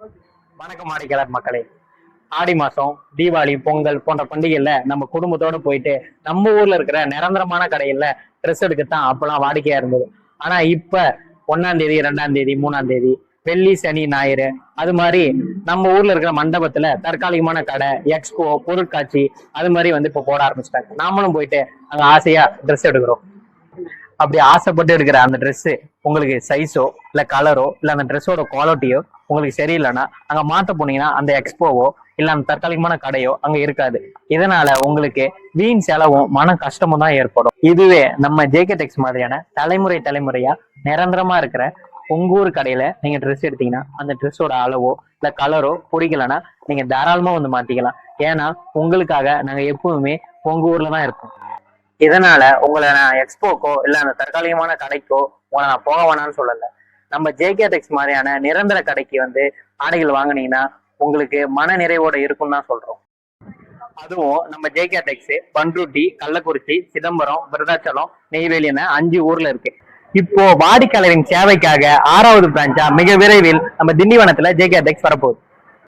வணக்கம் வாடிக்கையாளர் மக்களே. ஆடி மாசம் தீபாவளி பொங்கல் போன்ற பண்டிகைல நம்ம குடும்பத்தோட போயிட்டு நம்ம ஊர்ல இருக்கிற நிரந்தரமான கடையில ட்ரெஸ் எடுக்கத்தான் அப்பெல்லாம் வாடிக்கையா இருந்தது. ஆனா இப்ப 1ஆம் தேதி 2ஆம் தேதி 3ஆம் தேதி வெள்ளி சனி ஞாயிறு அது மாதிரி நம்ம ஊர்ல இருக்கிற மண்டபத்துல தற்காலிகமான கடை எக்ஸ்போ பொருட்காட்சி அது மாதிரி இப்ப போட ஆரம்பிச்சிட்டாங்க. நாமளும் போயிட்டு அங்க ஆசையா ட்ரெஸ் எடுக்கிறோம். அப்படி ஆசைப்பட்டு எடுக்கிற அந்த ட்ரெஸ் உங்களுக்கு சைஸோ இல்ல கலரோ இல்ல அந்த ட்ரெஸ்ஸோட குவாலிட்டியோ உங்களுக்கு சரியில்லைன்னா அங்க மாத்த போனீங்கன்னா அந்த எக்ஸ்போவோ இல்ல அந்த தற்காலிகமான கடையோ அங்க இருக்காது. இதனால உங்களுக்கு வீண் செலவும் மன கஷ்டமும் தான் ஏற்படும். இதுவே நம்ம ஜேகே டெக்ஸ் மாதிரியான தலைமுறையா நிரந்தரமா இருக்கிற உங்க ஊர் கடையில நீங்க ட்ரெஸ் எடுத்தீங்கன்னா அந்த ட்ரெஸ்ஸோட அளவோ இல்ல கலரோ பிடிக்கலன்னா நீங்க தாராளமா மாத்திக்கலாம். ஏன்னா உங்களுக்காக நாங்க எப்பவுமே உங்க ஊர்ல தான் இருப்போம். இதனால உங்களை நான் எக்ஸ்போக்கோ இல்ல அந்த தற்காலிகமான கடைக்கோ உங்களை நான் போக வேணாம்னு சொல்லல. நம்ம ஜேகே டெக்ஸ் மாதிரியான நிரந்தர கடைக்கு ஆடைகள் வாங்கினீங்கன்னா உங்களுக்கு மன நிறைவோட இருக்கும் தான் சொல்றோம். அதுவும் நம்ம ஜேகே டெக்ஸ் பண்ருட்டி, கள்ளக்குறிச்சி, சிதம்பரம், விருதாச்சலம், நெய்வேலி என 5 ஊர்ல இருக்கு. இப்போ வாடிக்கையாளரின் சேவைக்காக 6வது பிரான்ச்சா மிக விரைவில் நம்ம திண்டிவனத்துல ஜேகே டெக்ஸ் வரப்போகுது.